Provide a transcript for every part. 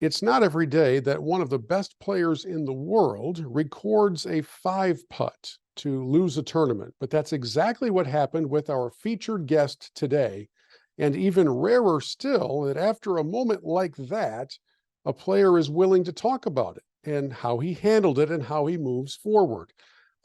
It's not every day that one of the best players in the world records a 5-putt to lose a tournament, but that's exactly what happened with our featured guest today. And even rarer still, that after a moment like that, a player is willing to talk about it and how he handled it and how he moves forward.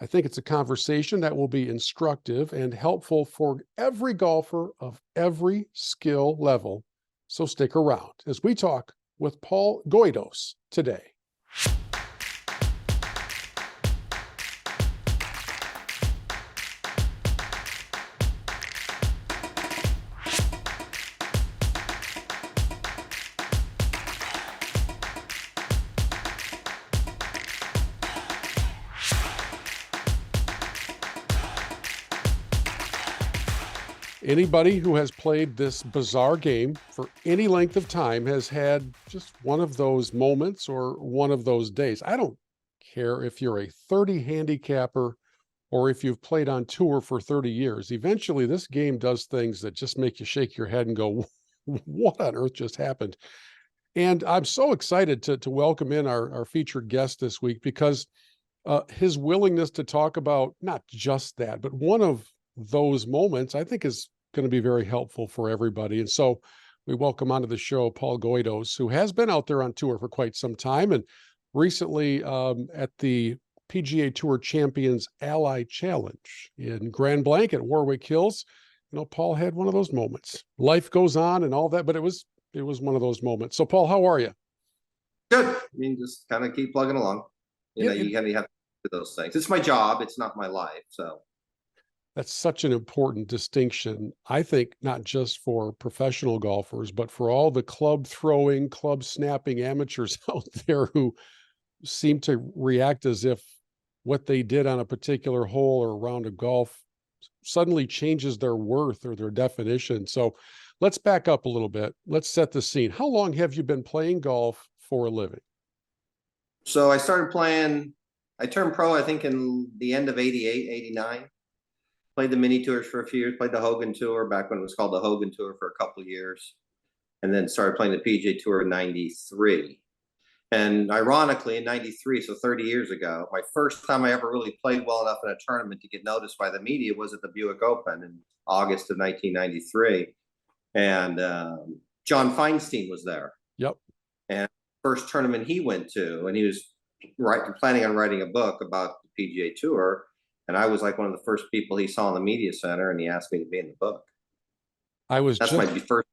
I think it's a conversation that will be instructive and helpful for every golfer of every skill level. So stick around as we talk with Paul Goydos today. Anybody who has played this bizarre game for any length of time has had just one of those moments or one of those days. I don't care if you're a 30 handicapper or if you've played on tour for 30 years. Eventually, this game does things that just make you shake your head and go, what on earth just happened? And I'm so excited to welcome in our featured guest this week because his willingness to talk about not just that, but one of those moments, I think, is going to be very helpful for everybody. And so we welcome onto the show Paul Goydos, who has been out there on tour for quite some time, and recently at the PGA Tour Champions Ally Challenge in Grand Blanc at Warwick Hills. Paul had one of those moments. Life goes on and all that, but it was one of those moments. So, Paul, how are you? Good. I mean, just kind of keep plugging along. You kind of have to do those things. It's my job. It's not my life. So that's such an important distinction, I think, not just for professional golfers, but for all the club throwing, club snapping amateurs out there who seem to react as if what they did on a particular hole or round of golf suddenly changes their worth or their definition. So let's back up a little bit. Let's set the scene. How long have you been playing golf for a living? So I started playing, I turned pro, I think, in the end of 88, 89. Played the mini tours for a few years, played the Hogan Tour back when it was called the Hogan Tour for a couple of years, and then started playing the PGA Tour in 93. And ironically, in 93, so 30 years ago, my first time I ever really played well enough in a tournament to get noticed by the media was at the Buick Open in August of 1993. And John Feinstein was there. Yep. And first tournament he went to, and he was planning on writing a book about the PGA Tour. And I was like one of the first people he saw in the media center, and he asked me to be in the book. That's my first.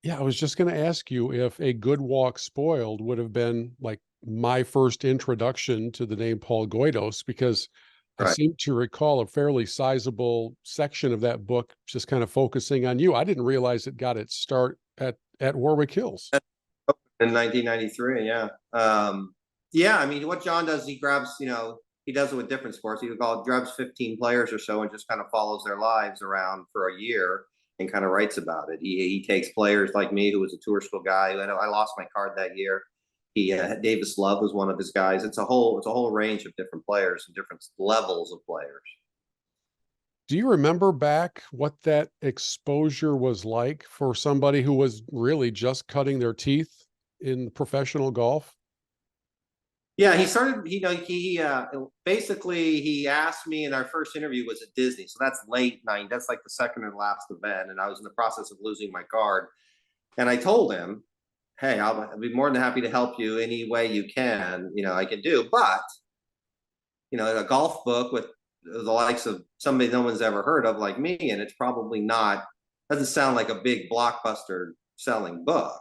Yeah, I was just going to ask you if A Good Walk Spoiled would have been like my first introduction to the name Paul Goydos, because I seem to recall a fairly sizable section of that book just kind of focusing on you. I didn't realize it got its start at Warwick Hills. In 1993, yeah. I mean, what John does, he grabs, he does it with different sports. He grabs 15 players or so and just kind of follows their lives around for a year and kind of writes about it. He takes players like me, who was a tour school guy. I lost my card that year. Davis Love was one of his guys. It's a whole range of different players and different levels of players. Do you remember back what that exposure was like for somebody who was really just cutting their teeth in professional golf? Yeah, he started, basically he asked me, in our first interview was at Disney. So that's late night. That's like the second and last event. And I was in the process of losing my card. And I told him, hey, I'll be more than happy to help you any way you can, I can do. But, a golf book with the likes of somebody no one's ever heard of like me, and it's probably doesn't sound like a big blockbuster selling book.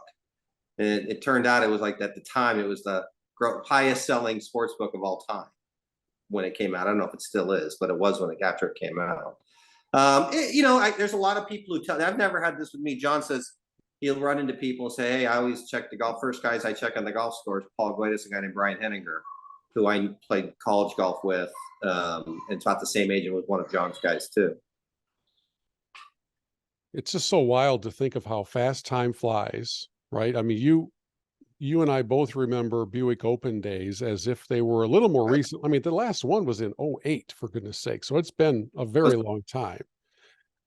And it turned out it was like, at the time, it was the highest selling sports book of all time when it came out. I don't know if it still is, but it was after it came out. There's a lot of people who tell me, I've never had this with me. John says he'll run into people and say, hey, I always check the golf. First guys I check on the golf scores, Paul Goydos, a guy named Brian Henninger, who I played college golf with, and it's about the same age and was one of John's guys too. It's just so wild to think of how fast time flies, right? I mean, you and I both remember Buick Open days as if they were a little more recent. I mean, the last one was in 08, for goodness sake. So it's been a very long time.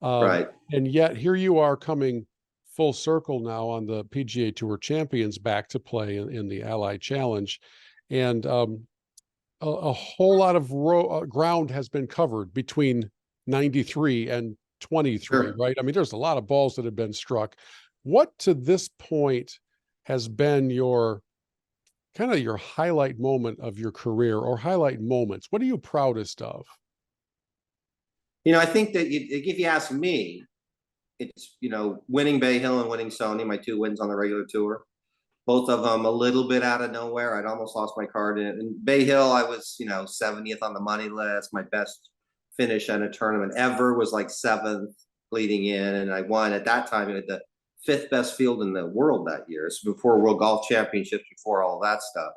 Right. And yet here you are coming full circle now on the PGA Tour champions back to play in the Ally Challenge. And a whole lot of ground has been covered between 93 and 23, Sure. right? I mean, there's a lot of balls that have been struck. What to this point has been your kind of your highlight moment of your career, or highlight moments? What are you proudest of? I think that if you ask me, it's, winning Bay Hill and winning Sony, my two wins on the regular tour. Both of them a little bit out of nowhere. I'd almost lost my card in Bay Hill. I was, 70th on the money list. My best finish in a tournament ever was like 7th leading in. And I won at that time. I had the 5th best field in the world that year. It's before World Golf Championships, before all of that stuff.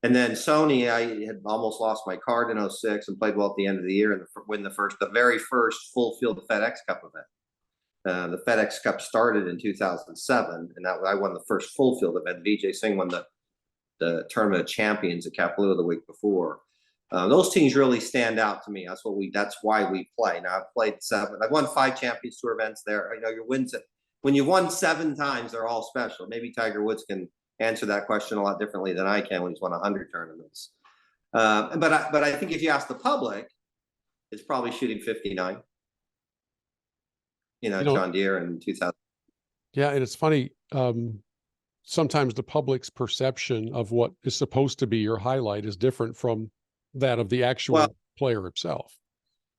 And then Sony, I had almost lost my card in 06 and played well at the end of the year and win the very first full field FedEx Cup event. The FedEx Cup started in 2007, and I won the first full field event. Vijay Singh won the Tournament of Champions at Kapalua the week before. Those teams really stand out to me. That's why we play. Now I've played 7. I've won 5 Champions Tour events there. Your wins, when you've won 7 times, they're all special. Maybe Tiger Woods can answer that question a lot differently than I can when he's won 100 tournaments. But I think if you ask the public, it's probably shooting 59. John Deere in 2000. Yeah, and it's funny. Sometimes the public's perception of what is supposed to be your highlight is different from that of the actual player himself.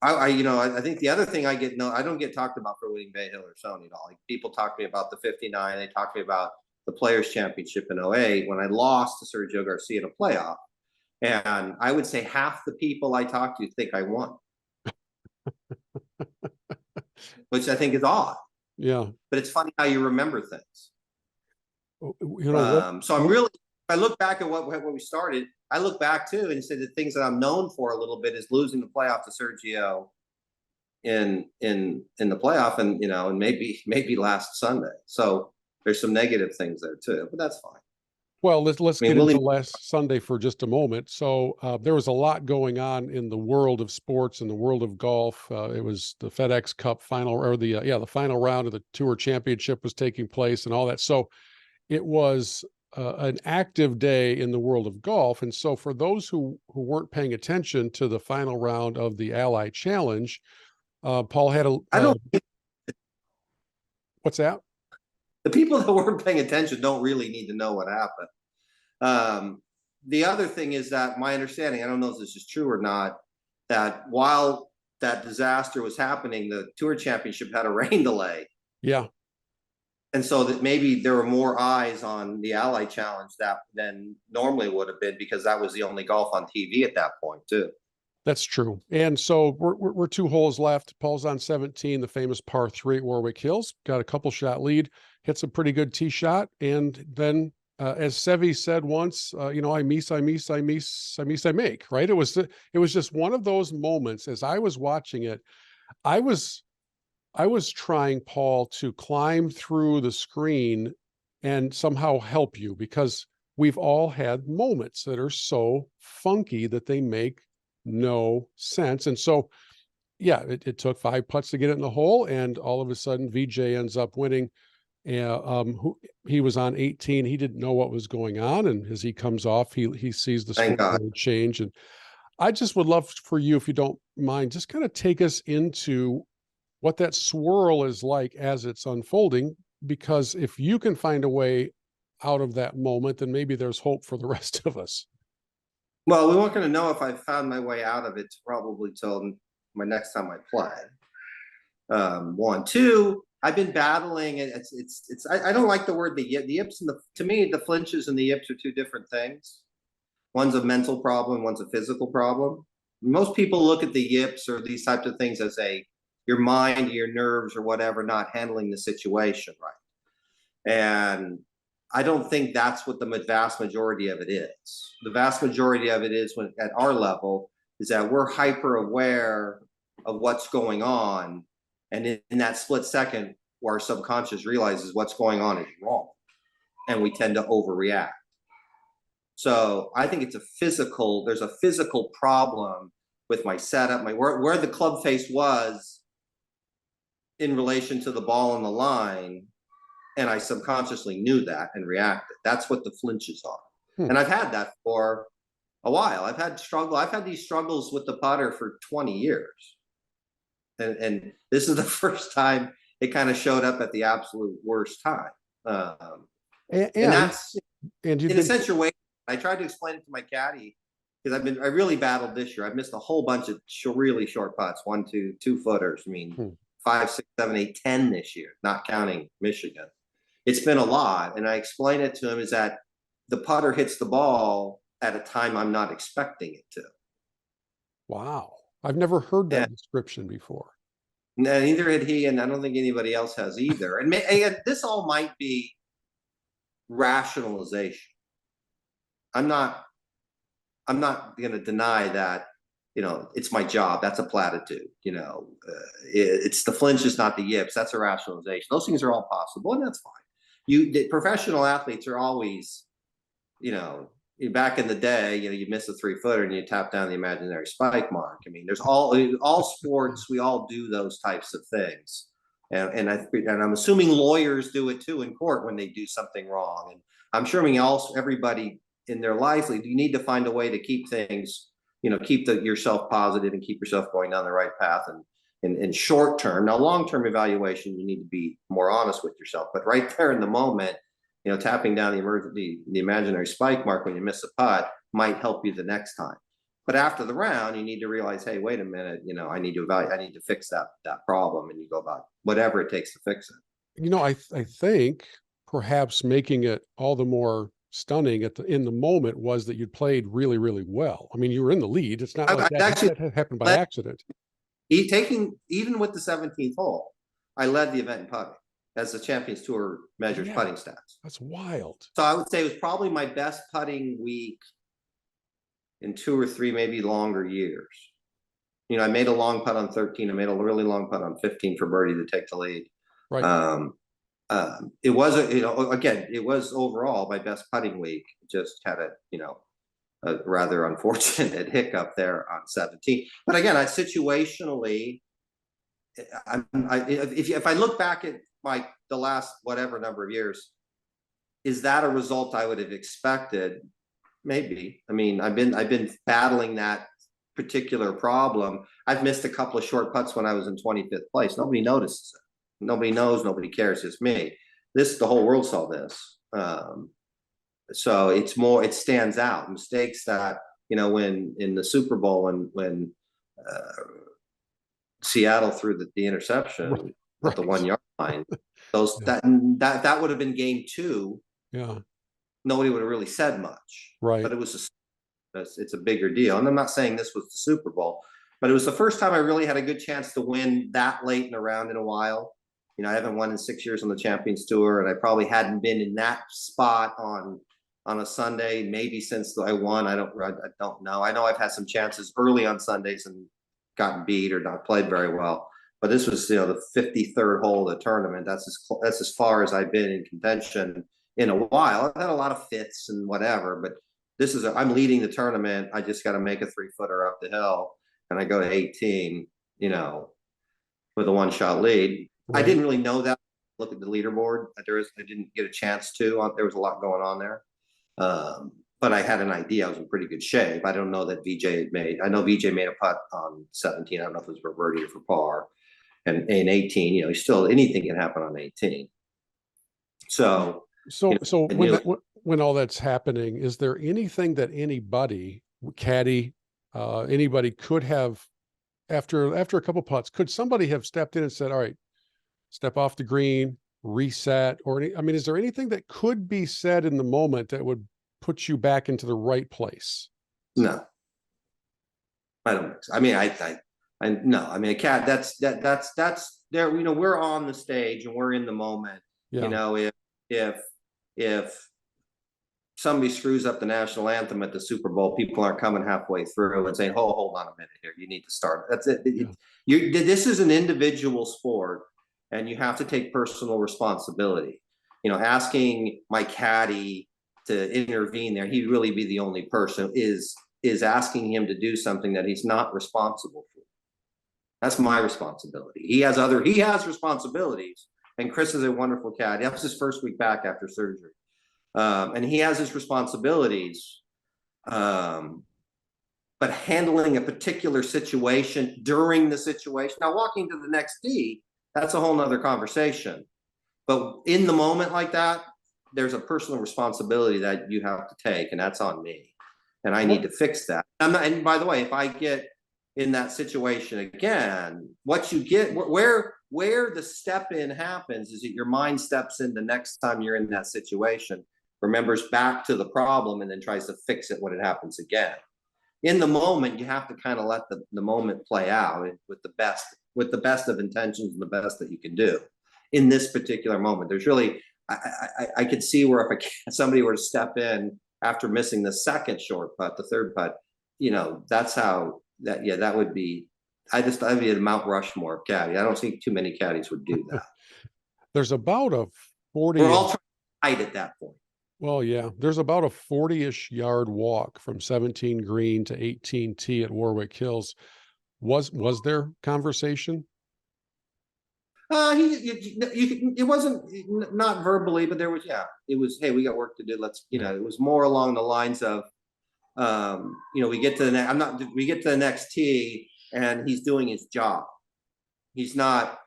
I think the other thing I don't get talked about for winning Bay Hill or Sony at all. Like, people talk to me about the 59. They talk to me about the Players Championship in 08 when I lost to Sergio Garcia in a playoff. And I would say half the people I talk to think I won. Which I think is odd. Yeah. But it's funny how you remember things. So if I look back at what we started, I look back too and say the things that I'm known for a little bit is losing the playoff to Sergio in the playoff, and and maybe last Sunday. So there's some negative things there too, but that's fine. Well, let's get into last Sunday for just a moment. So there was a lot going on in the world of sports and the world of golf. It was the FedEx Cup final, or the final round of the Tour Championship was taking place, and all that. So it was an active day in the world of golf. And so for those who weren't paying attention to the final round of the Ally Challenge, Paul had what's that? The people that weren't paying attention don't really need to know what happened. The other thing is that my understanding, I don't know if this is true or not, that while that disaster was happening, the Tour Championship had a rain delay. Yeah. And so that maybe there were more eyes on the Ally Challenge than normally would have been, because that was the only golf on TV at that point too. That's true. And so we're 2 holes left. Paul's on 17, the famous par 3 at Warwick Hills. Got a couple shot lead, hits a pretty good tee shot, and then as Sevi said once, I make. Right? It was just one of those moments. As I was watching it, I was trying, Paul, to climb through the screen and somehow help you, because we've all had moments that are so funky that they make no sense. And so, yeah, it took 5 putts to get it in the hole, and all of a sudden VJ ends up winning. He was on 18. He didn't know what was going on, and as he comes off, he sees the scoreboard change. And I just would love for you, if you don't mind, just kind of take us into what that swirl is like as it's unfolding, because if you can find a way out of that moment, then maybe there's hope for the rest of us. Well, we weren't going to know if I found my way out of it probably till my next time I play. 1, 2, I've been battling. I don't like the word the yips, and to me, the flinches and the yips are 2 different things. One's a mental problem, one's a physical problem. Most people look at the yips or these types of things as your mind, your nerves, or whatever, not handling the situation right. And I don't think that's what the vast majority of it is. The vast majority of it is, when at our level, is that we're hyper aware of what's going on. And in that split second, where our subconscious realizes what's going on is wrong, and we tend to overreact. So I think there's a physical problem with my setup, where the club face was in relation to the ball on the line and I subconsciously knew that and reacted. That's what the flinches are. Hmm. And I've had that for a while. I've had these struggles with the putter for 20 years. And this is the first time it kind of showed up at the absolute worst time. And that's, and you've in a been sense, you're waiting. I tried to explain it to my caddy because I really battled this year. I've missed a whole bunch of really short putts, 1, 2, 2-footers. I mean, 5, 6, 7, 8, 10 this year, not counting Michigan. It's been a lot. And I explained it to him is that the putter hits the ball at a time I'm not expecting it to. Wow. I've never heard that description before. Neither had he, and I don't think anybody else has either. And this all might be rationalization. I'm not going to deny that, it's my job. That's a platitude. It's the flinches, not the yips. That's a rationalization. Those things are all possible, and that's fine. The professional athletes are always, back in the day, you miss a 3-footer and you tap down the imaginary spike mark. I mean, there's all sports, we all do those types of things. And I'm assuming lawyers do it too in court when they do something wrong. And I'm sure everybody in their life, you need to find a way to keep things, keep yourself positive and keep yourself going down the right path. And in short term, now long-term evaluation, you need to be more honest with yourself. But right there in the moment, tapping down the imaginary spike mark when you miss a putt might help you the next time. But after the round, you need to realize, hey, wait a minute, I need to fix that problem, and you go about whatever it takes to fix it. I think perhaps making it all the more stunning in the moment was that you'd played really, really well. I mean, you were in the lead. It's not like that had happened by accident. Even with the 17th hole, I led the event in putting, as the Champions Tour measures putting stats. That's wild. So I would say it was probably my best putting week in 2 or 3, maybe longer years. I made a long putt on 13. I made a really long putt on 15 for birdie to take the lead. Right. It was, again, it was overall my best putting week. Just had a rather unfortunate hiccup there on 17. But again, situationally, if I look back at the last whatever number of years, is that a result I would have expected? Maybe. I mean, I've been battling that particular problem. I've missed a couple of short putts when I was in 25th place. Nobody notices it. Nobody knows. Nobody cares. It's me. The whole world saw this. So it stands out. Mistakes that, when in the Super Bowl and when Seattle threw the interception at the 1 yard line, that would have been game 2. Yeah. Nobody would have really said much. Right. But it's a bigger deal. And I'm not saying this was the Super Bowl, but it was the first time I really had a good chance to win that late in a round in a while. I haven't won in 6 years on the Champions Tour, and I probably hadn't been in that spot on a Sunday, maybe since I won. I don't know. I know I've had some chances early on Sundays and gotten beat or not played very well. But this was, the 53rd hole of the tournament. That's as far as I've been in contention in a while. I've had a lot of fits and whatever, but I'm leading the tournament. I just got to make a 3-footer up the hill, and I go to 18, with a 1-shot lead. Right. I didn't really know that. Look at the leaderboard. I didn't get a chance to. There was a lot going on there. But I had an idea. I was in pretty good shape. I don't know that VJ had made. I know VJ made a putt on 17. I don't know if it was for birdie or for par. And in 18, still anything can happen on 18. So when all that's happening, is there anything that anybody, caddy, anybody could have, after a couple putts, could somebody have stepped in and said, all right, step off the green, reset, is there anything that could be said in the moment that would put you back into the right place? No, I don't think so. A cat, that's there, we're on the stage and we're in the moment. Yeah. If somebody screws up the national anthem at the Super Bowl, people aren't coming halfway through and saying, "Oh, hold on a minute here. You need to start." That's it. Yeah. This is an individual sport, and you have to take personal responsibility. Asking my caddy to intervene there, he'd really be the only person, is asking him to do something that he's not responsible for. That's my responsibility. He has responsibilities, And Chris is a wonderful caddy. That was his first week back after surgery. And he has his responsibilities. But handling a particular situation during the situation. Now, walking to the next tee, that's a whole nother conversation. But in the moment like that, there's a personal responsibility that you have to take, and that's on me. And I need to fix that. And by the way, if I get in that situation again, what you get, where the step in happens is that your mind steps in the next time you're in that situation, remembers back to the problem, and then tries to fix it when it happens again. In the moment, you have to kind of let the moment play out with the best of intentions and the best that you can do in this particular moment. There's really, I could see where if somebody were to step in after missing the second short putt, the third putt, that's how that would be. I'd be at Mount Rushmore of caddy. I don't think too many caddies would do that. There's about a 40. We're all trying to hide at that point. Well, yeah, there's about a 40-ish yard walk from 17 green to 18 tee at Warwick Hills. Was there conversation? It wasn't, not verbally, but there was, it was, hey, we got work to do. Let's, it was more along the lines of, we get to the next tee and he's doing his job. He's not,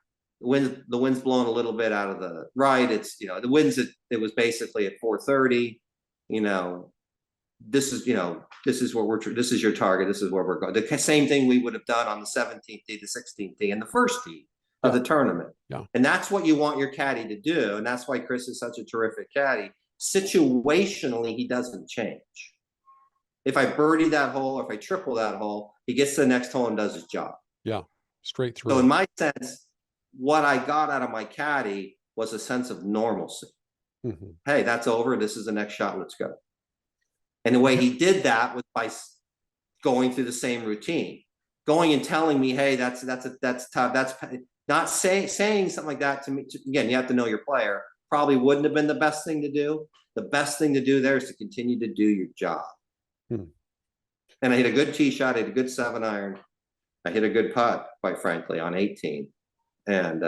the wind's blowing a little bit out of the right. It's, the winds, it was basically at 430, this is your target. This is where we're going. The same thing we would have done on the 17th tee, the 16th tee, and the first tee of the tournament. Yeah. And that's what you want your caddy to do. And that's why Chris is such a terrific caddy. Situationally, he doesn't change. If I birdie that hole, or if I triple that hole, he gets to the next hole and does his job. Yeah. Straight through. So in my sense, what I got out of my caddy was a sense of normalcy. Mm-hmm. Hey, that's over. This is the next shot. Let's go. And the way he did that was by going through the same routine, going and telling me, hey, that's tough. That's not saying something like that to me. Again, you have to know your player. Probably wouldn't have been the best thing to do. The best thing to do there is to continue to do your job. Hmm. And I hit a good tee shot. I hit a good 7-iron. I hit a good putt, quite frankly, on 18. And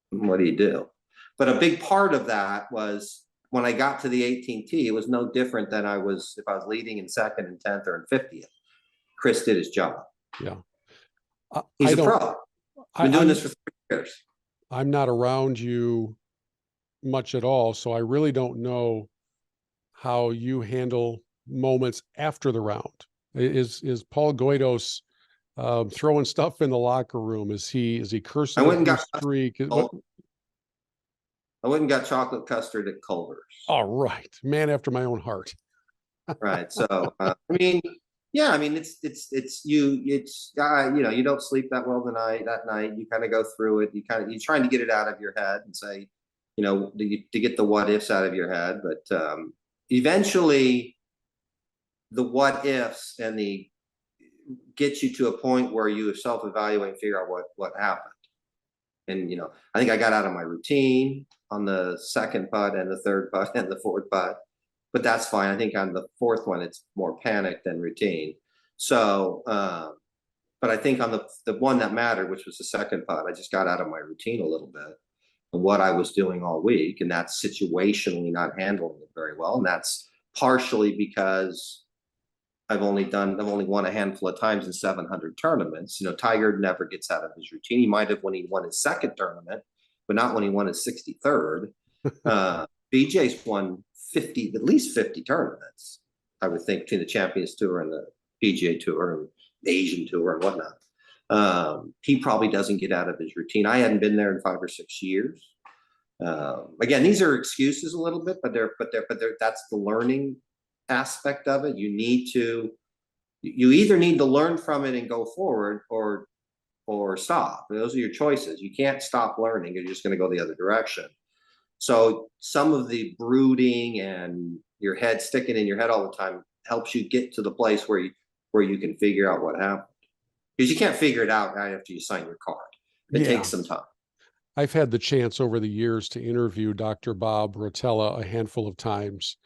what do you do? But a big part of that was when I got to the 18th tee, it was no different than if I was leading in second and 10th or in 50th. Chris did his job. Yeah. He's a pro. Been doing this for 3 years. I'm not around you much at all, so I really don't know how you handle moments after the round. Is Paul Goydos throwing stuff in the locker room? Is he cursing the streak? I went and got chocolate custard at Culver's. All right, man after my own heart. Right. So it's you don't sleep that well that night. You kind of go through it. You're trying to get it out of your head and say, to get the what ifs out of your head. But eventually, the what ifs and the get you to a point where you self-evaluate and figure out what happened. And I think I got out of my routine on the second putt and the third putt and the fourth putt, but that's fine. I think on the fourth one, it's more panic than routine. So, but I think on the one that mattered, which was the second putt, I just got out of my routine a little bit and what I was doing all week, and that's situationally not handling it very well. And that's partially because I've only won a handful of times in 700 tournaments. Tiger never gets out of his routine. He might have when he won his second tournament, but not when he won his 63rd. BJ's won at least 50 tournaments, I would think, between the Champions Tour and the PGA Tour and the Asian Tour and whatnot. He probably doesn't get out of his routine. I hadn't been there in 5 or 6 years. Again, these are excuses a little bit, but that's the learning aspect of it. You either need to learn from it and go forward or stop. Those are your choices. You can't stop learning. You're just going to go the other direction. So some of the brooding and your head sticking in your head all the time helps you get to the place where you can figure out what happened, because you can't figure it out right after you sign your card. It takes some time. I've had the chance over the years to interview Dr. Bob Rotella a handful of times.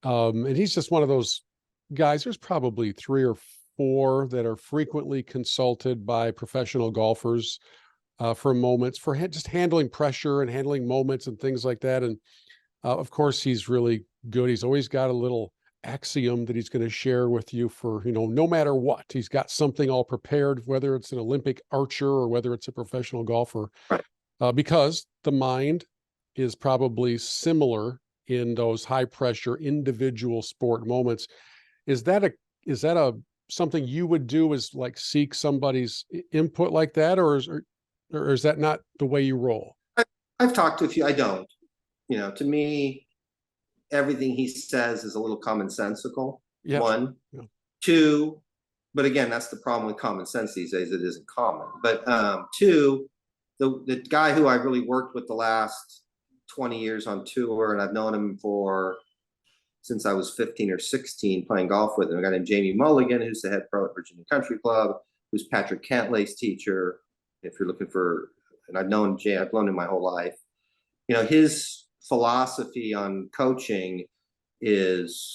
And he's just one of those guys. There's probably 3 or 4 that are frequently consulted by professional golfers for moments, for just handling pressure and handling moments and things like that. And of course, he's really good. He's always got a little axiom that he's going to share with you for, no matter what. He's got something all prepared, whether it's an Olympic archer or whether it's a professional golfer, Right. because the mind is probably similar in those high pressure individual sport moments. Is that a something you would do, is like seek somebody's input like that, or is that not the way you roll? I've talked to a few. I don't. To me, everything he says is a little commonsensical. Yeah. One, Yeah. Two, but again, that's the problem with common sense these days. It isn't common. But two, the guy who I really worked with the last 20 years on tour, and I've known him since I was 15 or 16 playing golf with him. A guy named Jamie Mulligan, who's the head pro at Virginia Country Club, who's Patrick Cantlay's teacher. If you're looking for, and I've known Jay, I've known him my whole life. His philosophy on coaching is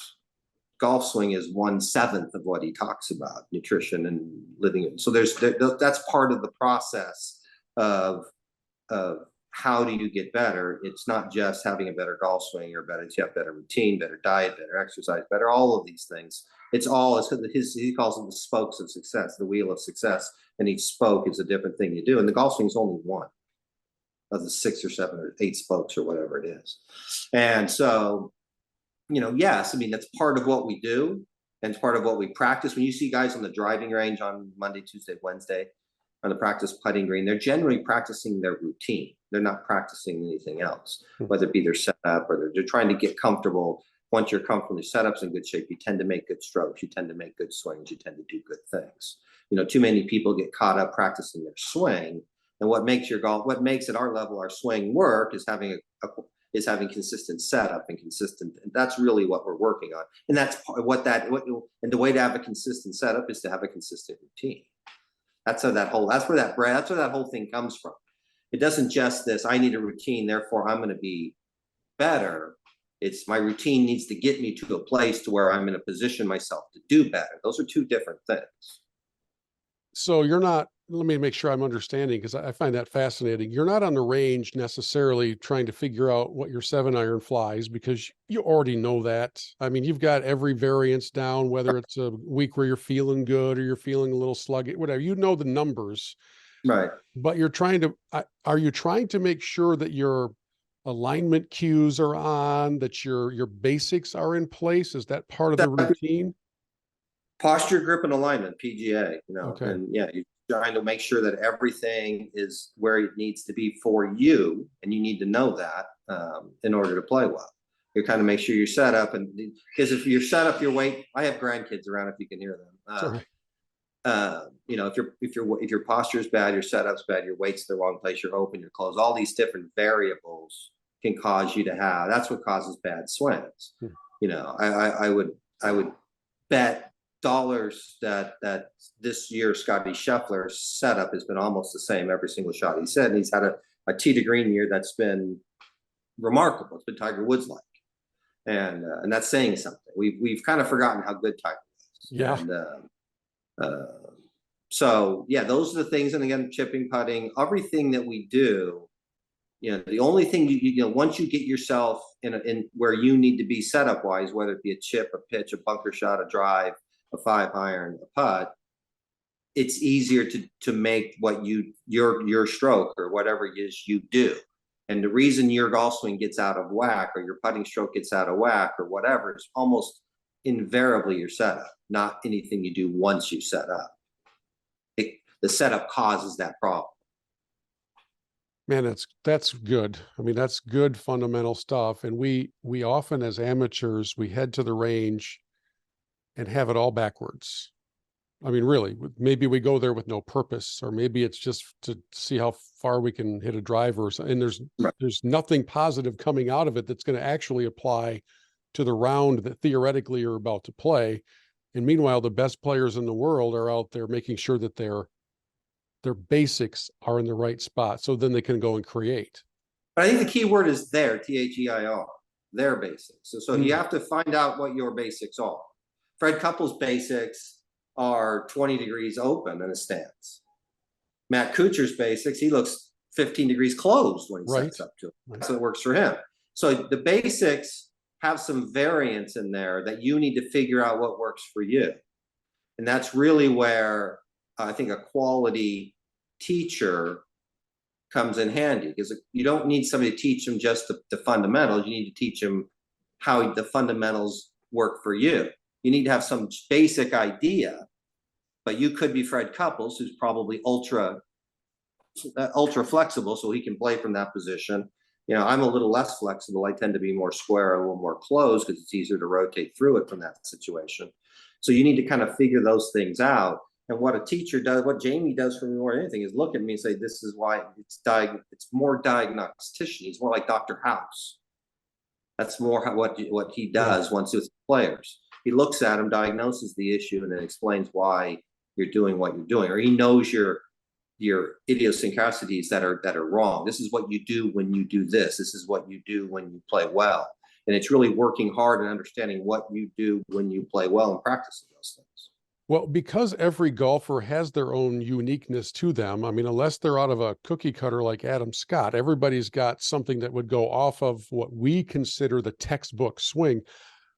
golf swing is 1/7 of what he talks about, nutrition and living. So that's part of the process of how do you get better. It's not just having a better golf swing or better, you have better routine, better diet, better exercise, better, all of these things. It's all, he calls them the spokes of success, the wheel of success. And each spoke is a different thing you do. And the golf swing is only one of the 6 or 7 or 8 spokes or whatever it is. And so, yes, I mean, that's part of what we do and it's part of what we practice. When you see guys on the driving range on Monday, Tuesday, Wednesday, on the practice putting green, they're generally practicing their routine. They're not practicing anything else, whether it be their setup or they're trying to get comfortable. Once you're comfortable, your setup's in good shape, you tend to make good strokes, you tend to make good swings, you tend to do good things. Too many people get caught up practicing their swing. And what makes at our level, our swing work is having consistent setup and consistent. And that's really what we're working on. And that's and the way to have a consistent setup is to have a consistent routine. That's where that whole thing comes from. It doesn't just this, I need a routine, therefore I'm going to be better. It's my routine needs to get me to a place to where I'm going to position myself to do better. Those are two different things. So you're not, let me make sure I'm understanding, because I find that fascinating. You're not on the range necessarily trying to figure out what your 7-iron flies, because you already know that. I mean, you've got every variance down, whether it's a week where you're feeling good or you're feeling a little sluggish, whatever, the numbers. Right. But are you trying to make sure that your alignment cues are on, that your basics are in place? Is that part of the routine? Posture, grip, and alignment, PGA, Okay. And yeah, you're trying to make sure that everything is where it needs to be for you. And you need to know that in order to play well. You kind of make sure you're set up, and because if you're set up, your weight, I have grandkids around if you can hear them. Sorry. If your posture is bad, your setup's bad, your weight's the wrong place, you're open, you're closed, all these different variables can cause you to have, that's what causes bad swings. I would bet dollars that this year Scotty Scheffler's setup has been almost the same every single shot he's hit, and he's had a tee to green year that's been remarkable. It's been Tiger Woods like, and that's saying something. We've kind of forgotten how good Tiger is. Yeah. And so yeah, those are the things. And again, chipping, putting, everything that we do. The only thing once you get yourself in where you need to be setup wise, whether it be a chip, a pitch, a bunker shot, a drive, a 5-iron, a putt, it's easier to make what your stroke or whatever it is you do. And the reason your golf swing gets out of whack or your putting stroke gets out of whack or whatever is almost invariably your setup, not anything you do once you set up. The setup causes that problem. Man, that's good. I mean, that's good fundamental stuff. And we often, as amateurs, we head to the range and have it all backwards. I mean, really, maybe we go there with no purpose, or maybe it's just to see how far we can hit a driver or something. And there's nothing positive coming out of it that's going to actually apply to the round that theoretically you're about to play. And meanwhile, the best players in the world are out there making sure that their basics are in the right spot, so then they can go and create. But I think the key word is their, THEIR, their basics. So you have to find out what your basics are. Fred Couples' basics are 20 degrees open in a stance. Matt Kuchar's basics, he looks 15 degrees closed when he Right. sets up to it. Right. So it works for him. So the basics have some variance in there that you need to figure out what works for you. And that's really where I think a quality teacher comes in handy, because you don't need somebody to teach them just the fundamentals. You need to teach them how the fundamentals work for you. You need to have some basic idea, but you could be Fred Couples, who's probably ultra flexible, so he can play from that position. You know, I'm a little less flexible. I tend to be more square, a little more closed, because it's easier to rotate through it from that situation. So you need to kind of figure those things out. And what a teacher does, what Jamie does for me more than anything, is look at me and say, this is why it's more diagnostician. He's more like Dr. House. That's more what he does once with players. He looks at them, diagnoses the issue, and then explains why you're doing what you're doing, or he knows your idiosyncrasies that are wrong. This is what you do when you do this. This is what you do when you play well. And it's really working hard and understanding what you do when you play well and practicing those things. Well, because every golfer has their own uniqueness to them. I mean, unless they're out of a cookie cutter like Adam Scott, everybody's got something that would go off of what we consider the textbook swing.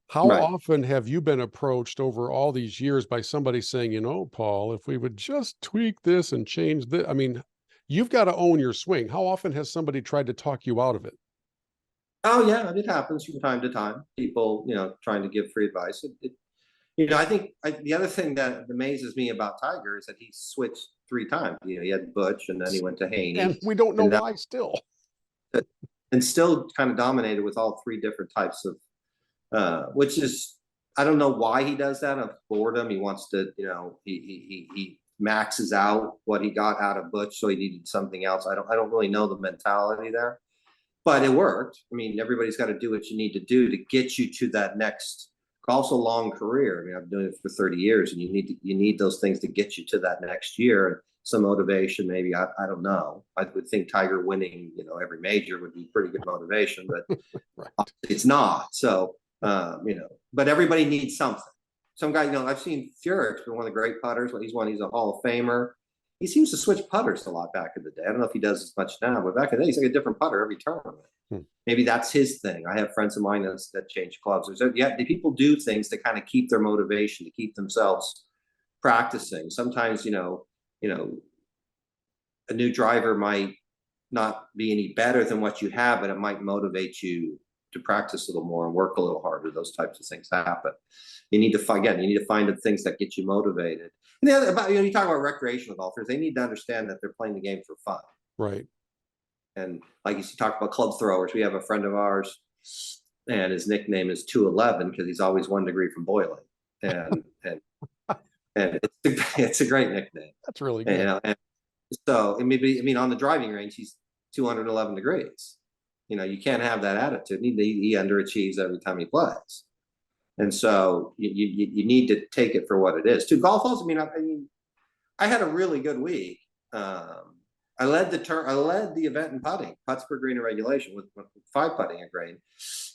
How Right. often have you been approached over all these years by somebody saying, you know, Paul, if we would just tweak this and change this? I mean, you've got to own your swing. How often has somebody tried to talk you out of it? Oh yeah, it happens from time to time. People, trying to give free advice. I think the other thing that amazes me about Tiger is that he switched 3 times. He had Butch, and then he went to Haney, And we don't know and why still. still kind of dominated with all 3 different types of, which is, I don't know why he does that. Of boredom, he wants to, he maxes out what he got out of Butch, so he needed something else. I don't really know the mentality there, but it worked. I mean, everybody's got to do what you need to do to get you to that next. Golf's a long career. I mean, I've been doing it for 30 years, and you need those things to get you to that next year. Some motivation, maybe. I don't know. I would think Tiger winning, every major would be pretty good motivation, but Right. it's not. So, but everybody needs something. Some guy, I've seen Furyk, one of the great putters. He's a Hall of Famer. He seems to switch putters a lot back in the day. I don't know if he does as much now, but back in the day, he's like a different putter every tournament. Maybe that's his thing. I have friends of mine that change clubs. The people do things to kind of keep their motivation, to keep themselves practicing. Sometimes, a new driver might not be any better than what you have, but it might motivate you to practice a little more and work a little harder. Those types of things happen. You need to find the things that get you motivated. And the other, you talk about recreational golfers, they need to understand that they're playing the game for fun. Right. And like you talk about club throwers, we have a friend of ours, and his nickname is 211 because he's always 1 degree from boiling. And it's a great nickname. That's really good. And so maybe on the driving range, he's 211 degrees. You can't have that attitude. He underachieves every time he plays. And so you need to take it for what it is. To golf also, I had a really good week. I led the event in putting, putts per green in regulation with 5 putting a green.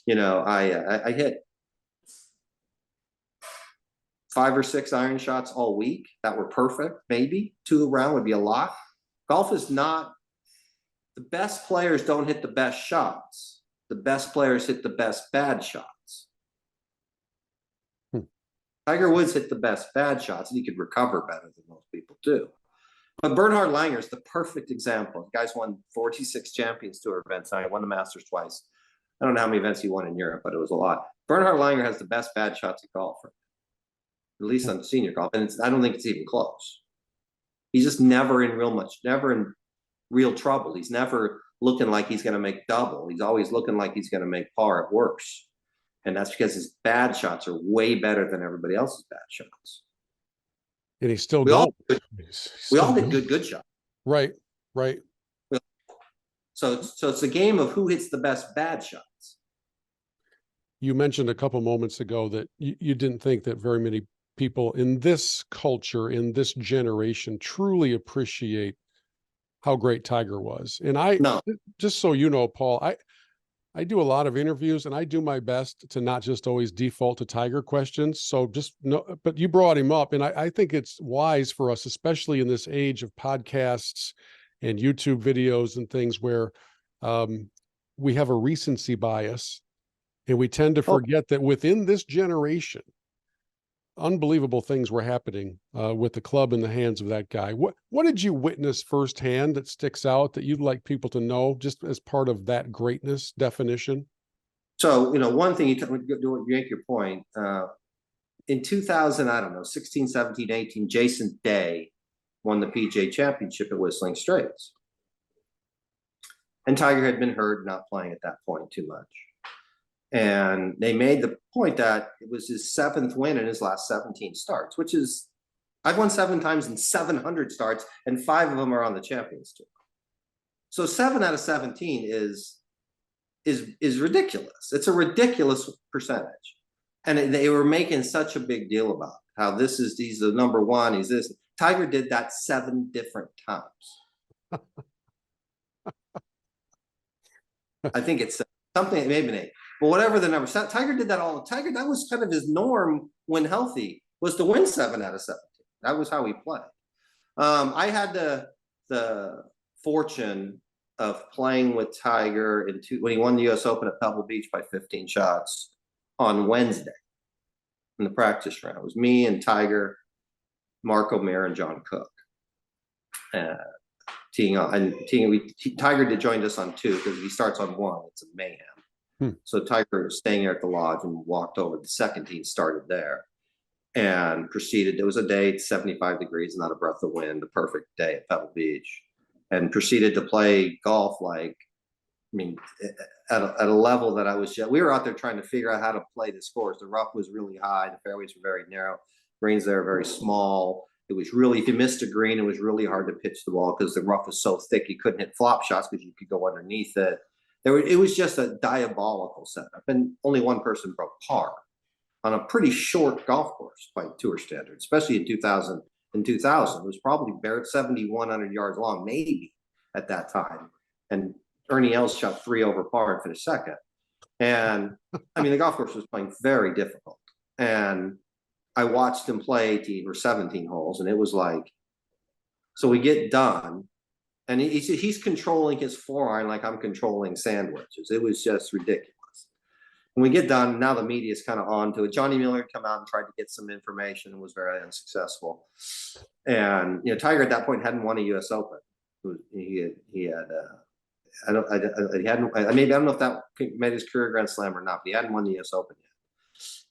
I hit 5 or 6 iron shots all week that were perfect. Maybe 2 around would be a lot. Golf is not, the best players don't hit the best shots. The best players hit the best bad shots. Tiger Woods hit the best bad shots, and he could recover better than most people do. But Bernhard Langer is the perfect example. The guy's won 46 Champions Tour events. I won the Masters twice. I don't know how many events he won in Europe, but it was a lot. Bernhard Langer has the best bad shots at golf, at least on the senior golf, and I don't think it's even close. He's just never in real trouble. He's never looking like he's going to make double. He's always looking like he's going to make par at worst. And that's because his bad shots are way better than everybody else's bad shots. And he's still We going. all hit good shots. Right. So it's a game of who hits the best bad shots. You mentioned a couple moments ago that you didn't think that very many people in this culture, in this generation, truly appreciate how great Tiger was. And No. just so you know, Paul, I do a lot of interviews, and I do my best to not just always default to Tiger questions. So just no, but you brought him up, and I think it's wise for us, especially in this age of podcasts and YouTube videos and things where um, we have a recency bias, and we tend to Oh, forget that within this generation, unbelievable things were happening with the club in the hands of that guy. What did you witness firsthand that sticks out that you'd like people to know, just as part of that greatness definition? so, one thing you make your point, in 2000, I don't know, 16, 17, 18, Jason Day won the PGA Championship at Whistling Straits. And Tiger had been hurt, not playing at that point too much. And they made the point that it was his 7th win in his last 17 starts, which is, I've won 7 times in 700 starts, and 5 of them are on the Champions Tour. So 7 out of 17 is ridiculous. It's a ridiculous percentage. And they were making such a big deal about how he's the number one, he's this. Tiger did that 7 different times. I think it's something, maybe an 8, but whatever the number. Tiger did that all. Tiger, that was kind of his norm when healthy, was to win 7 out of 17. That was how he played. I had the fortune of playing with Tiger when he won the U.S. Open at Pebble Beach by 15 shots on Wednesday in the practice round. It was me and Tiger, Mark O'Meara, and John Cook. Teeing on, and Tiger joined us on 2 because if he starts on 1, it's a mayhem. So Tiger was staying there at the lodge and walked over. The second team started there and proceeded. It was a day, 75 degrees, not a breath of wind, the perfect day at Pebble Beach, and proceeded to play golf at a level that we were out there trying to figure out how to play this course. The rough was really high, the fairways were very narrow, greens there are very small. It was really, if you missed a green, it was really hard to pitch the ball because the rough was so thick you couldn't hit flop shots because you could go underneath it. It was just a diabolical setup, and only one person broke par on a pretty short golf course by tour standards, especially in 2000. In 2000, it was probably Barrett 7,100 yards long, maybe at that time, and Ernie Els shot 3 over par and finished second. And the golf course was playing very difficult, and I watched him play 18 or 17 holes, and it was like, so we get done, and he's controlling his 4-iron like I'm controlling sandwiches. It was just ridiculous. When we get done, now the media is kind of on to it. Johnny Miller had come out and tried to get some information and was very unsuccessful. And Tiger at that point hadn't won a U.S. Open. He had I don't know if that made his career Grand Slam or not, but he hadn't won the U.S. Open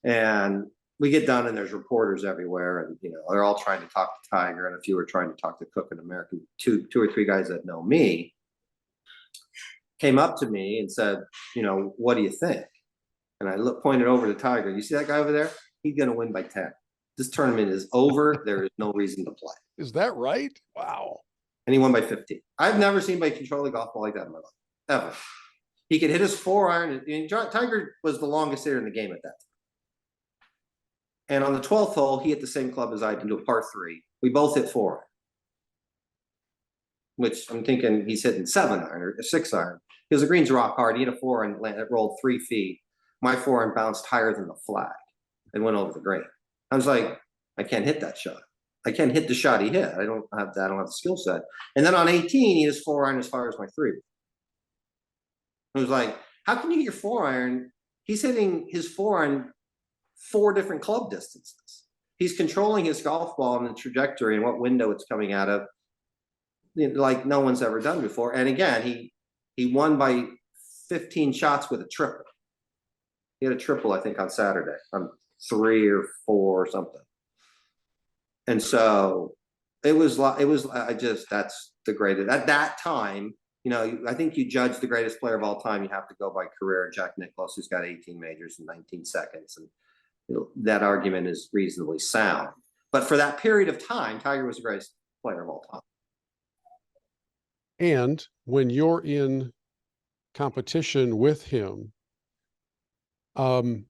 yet. And we get done, and there's reporters everywhere, and they're all trying to talk to Tiger, and a few are trying to talk to Cook and America. Two or three guys that know me came up to me and said, what do you think? And I pointed over to Tiger. You see that guy over there? He's going to win by 10. This tournament is over. There is no reason to play. Is that right? Wow. And he won by 15. I've never seen anybody control a golf ball like that in my life, ever. He could hit his 4-iron. Tiger was the longest hitter in the game at that time. And on the 12th hole, he hit the same club as I did, into a par 3. We both hit 4-iron, which I'm thinking he's hitting 7-iron or 6-iron. Because the green's rock hard. He hit a 4-iron, it rolled 3 feet. My 4-iron bounced higher than the flag and went over the green. I was like, I can't hit that shot. I can't hit the shot he hit. I don't have the skill set. And then on 18, he hit his 4-iron as far as my 3. It was like, how can you hit your 4-iron? He's hitting his 4-iron 4 different club distances. He's controlling his golf ball and the trajectory and what window it's coming out of, like no one's ever done before. And again, he won by 15 shots with a triple. He had a triple, I think, on Saturday, on 3 or 4 or something. And so that's the greatest. At that time, I think you judge the greatest player of all time, you have to go by career. Jack Nicklaus, who's got 18 majors in 19 seconds. And that argument is reasonably sound. But for that period of time, Tiger was the greatest player of all time. And when you're in competition with him, I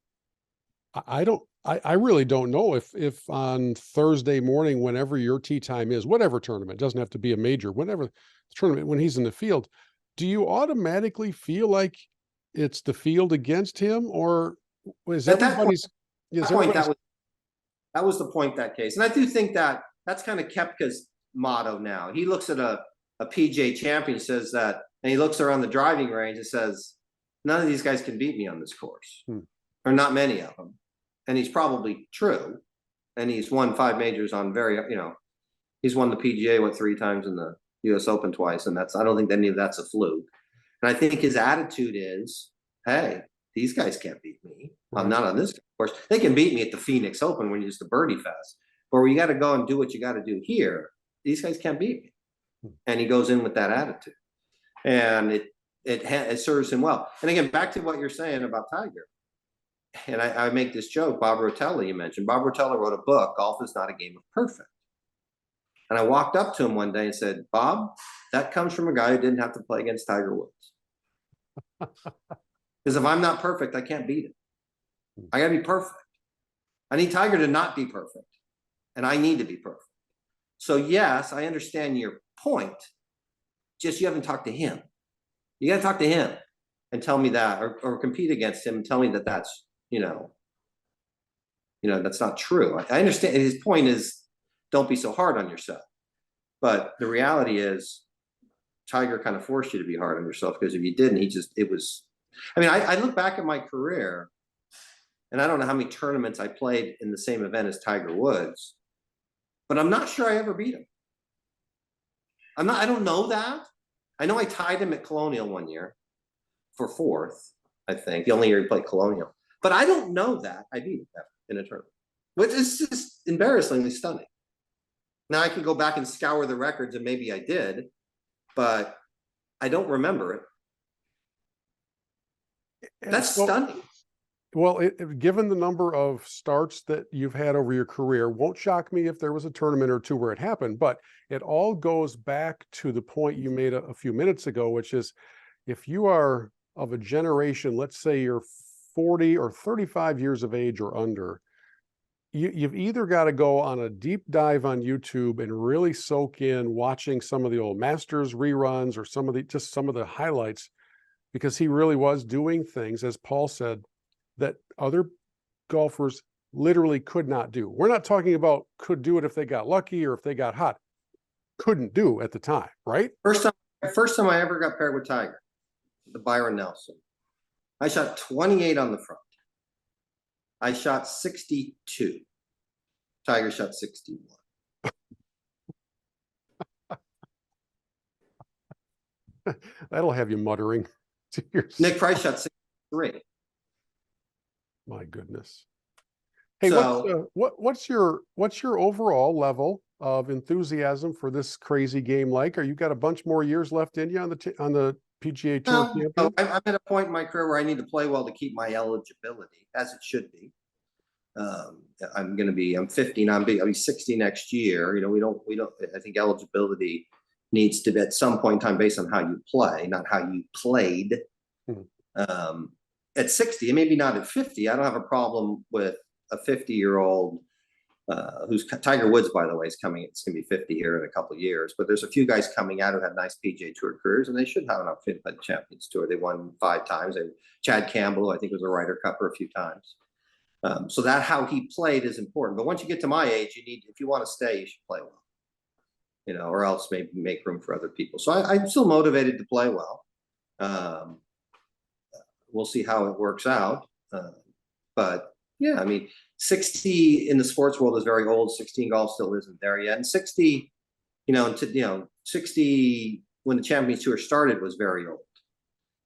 really don't know if on Thursday morning, whenever your tee time is, whatever tournament, doesn't have to be a major, whenever the tournament, when he's in the field, do you automatically feel like it's the field against him, or is At that point, is that point, everybody's that was the point, that case. And I do think that that's kind of Koepka's motto now. He looks at a PGA champion, says that, and he looks around the driving range and says, none of these guys can beat me on this course, or not many of them. And he's probably true. And he's won 5 majors on he's won the PGA 3 times and the US Open twice. And I don't think any of that's a fluke. And I think his attitude is, hey, these guys can't beat me. I'm not on this course. They can beat me at the Phoenix Open when you're just a birdie fest. But where you got to go and do what you got to do here, these guys can't beat me. And he goes in with that attitude. And it serves him well. And again, back to what you're saying about Tiger. And I make this joke, Bob Rotella, you mentioned. Bob Rotella wrote a book, Golf is Not a Game of Perfect. And I walked up to him one day and said, Bob, that comes from a guy who didn't have to play against Tiger Woods. Because if I'm not perfect, I can't beat him. I got to be perfect. I need Tiger to not be perfect. And I need to be perfect. So yes, I understand your point. Just you haven't talked to him. You got to talk to him and tell me that, or compete against him and tell me that that's, that's not true. I understand his point is don't be so hard on yourself. But the reality is Tiger kind of forced you to be hard on yourself, because if you didn't, I look back at my career and I don't know how many tournaments I played in the same event as Tiger Woods, but I'm not sure I ever beat him. I don't know that. I know I tied him at Colonial one year for 4th, I think, the only year he played Colonial. But I don't know that I beat him in a tournament, which is just embarrassingly stunning. Now I can go back and scour the records, and maybe I did, but I don't remember it. That's stunning. Well, given the number of starts that you've had over your career, won't shock me if there was a tournament or two where it happened, but it all goes back to the point you made a few minutes ago, which is if you are of a generation, let's say you're 40 or 35 years of age or under, you've either got to go on a deep dive on YouTube and really soak in watching some of the old Masters reruns or some of the highlights, because he really was doing things, as Paul said, that other golfers literally could not do. We're not talking about could do it if they got lucky or if they got hot. Couldn't do at the time, right? First time I ever got paired with Tiger, the Byron Nelson. I shot 28 on the front. I shot 62. Tiger shot 61. That'll have you muttering to yourself. Nick Price shot 63. My goodness. Hey, So, what's your overall level of enthusiasm for this crazy game like? Are you got a bunch more years left in you on the PGA Tour champion? No, I'm at a point in my career where I need to play well to keep my eligibility, as it should be. I'm 50 now. I'll be 60 next year. We don't, I think eligibility needs to be at some point in time based on how you play, not how you played. At 60, and maybe not at 50, I don't have a problem with a 50-year-old who's Tiger Woods, by the way, is coming. It's going to be 50 here in a couple of years. But there's a few guys coming out who had nice PGA Tour careers, and they should have an opportunity to play the Champions Tour. They won 5 times. And Chad Campbell, who I think was a Ryder Cupper a few times. So that how he played is important. But once you get to my age, if you want to stay, you should play well, or else maybe make room for other people. So I'm still motivated to play well. We'll see how it works out. But yeah, 60 in the sports world is very old. 16 golf still isn't there yet. And 60, 60 when the Champions Tour started was very old.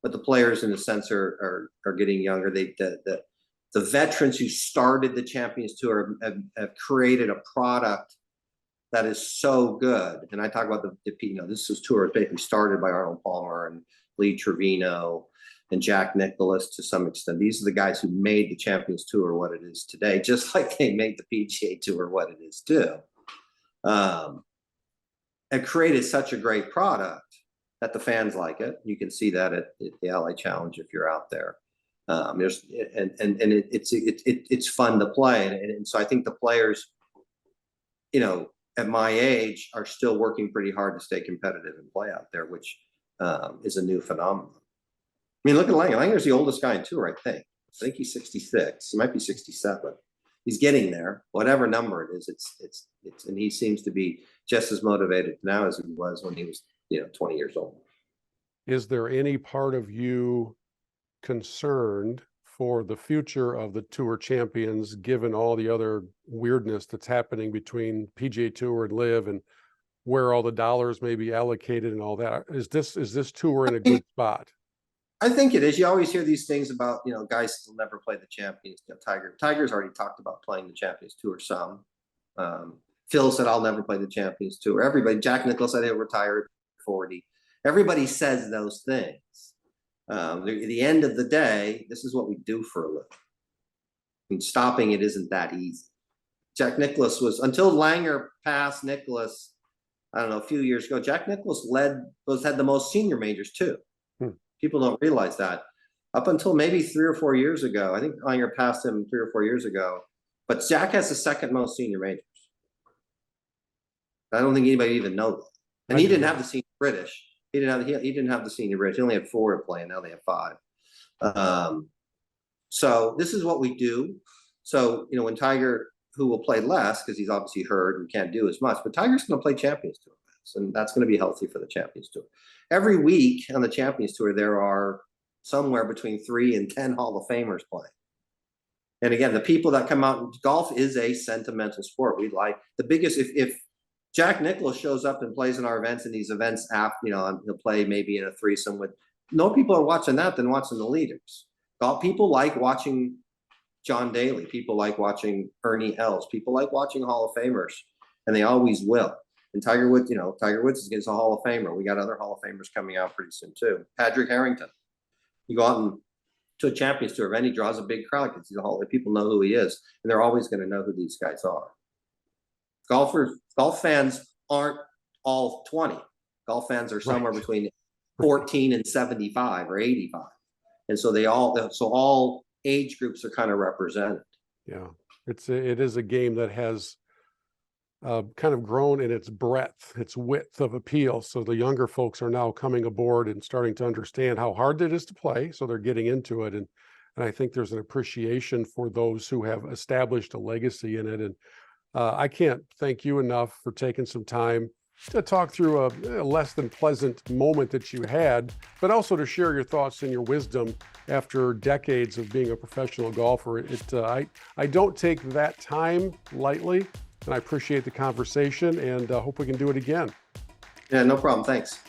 But the players, in a sense, are getting younger. The veterans who started the Champions Tour have created a product that is so good. And I talk about this tour basically started by Arnold Palmer and Lee Trevino and Jack Nicklaus to some extent. These are the guys who made the Champions Tour what it is today, just like they made the PGA Tour what it is too. And created such a great product that the fans like it. You can see that at the LA Challenge if you're out there. It's fun to play, and so I think the players, at my age, are still working pretty hard to stay competitive and play out there, which is a new phenomenon. mean, look at Langer. Langer's the oldest guy in tour, I think. I think he's 66. He might be 67. He's getting there. Whatever number it is, it's and he seems to be just as motivated now as he was when he was 20 years old. Is there any part of you concerned for the future of the Tour Champions, given all the other weirdness that's happening between PGA Tour and Live, and where all the dollars may be allocated and all that? Is this tour in a good spot? I think it is. You always hear these things about, guys will never play the Champions. Tiger's already talked about playing the Champions Tour some. Phil said, I'll never play the Champions Tour. Everybody, Jack Nicklaus said he'll retire at 40. Everybody says those things. At the end of the day, this is what we do for a living. And stopping it isn't that easy. Jack Nicklaus was, until Langer passed Nicklaus, I don't know, a few years ago, Jack Nicklaus had the most senior majors too. People don't realize that. Up until maybe 3 or 4 years ago, I think Langer passed him 3 or 4 years ago, but Jack has the second most senior majors. I don't think anybody even knows that. And he didn't have the senior British. He didn't have the senior British. He only had 4 to play, and now they have 5. So this is what we do. So, when Tiger, who will play less because he's obviously hurt and can't do as much, but Tiger's going to play Champions Tour events, and that's going to be healthy for the Champions Tour. Every week on the Champions Tour, there are somewhere between 3 and 10 Hall of Famers playing. And again, the people that come out, golf is a sentimental sport. We like the biggest, if Jack Nicklaus shows up and plays in our events, and these events after, he'll play maybe in a threesome with, no people are watching that than watching the leaders. Golf people like watching John Daly. People like watching Ernie Els. People like watching Hall of Famers, and they always will. And Tiger Woods, Tiger Woods is a Hall of Famer. We got other Hall of Famers coming out pretty soon too. Patrick Harrington. You go out to a Champions Tour event, he draws a big crowd because he's a Hall of Famer. People know who he is, and they're always going to know who these guys are. Golf fans aren't all 20. Golf fans are somewhere between 14 and 75 or 85. And so all age groups are kind of represented. Yeah, it is a game that has kind of grown in its breadth, its width of appeal. So the younger folks are now coming aboard and starting to understand how hard it is to play. So they're getting into it. And I think there's an appreciation for those who have established a legacy in it. And I can't thank you enough for taking some time to talk through a less than pleasant moment that you had, but also to share your thoughts and your wisdom after decades of being a professional golfer. I don't take that time lightly, and I appreciate the conversation, and hope we can do it again. Yeah, no problem. Thanks.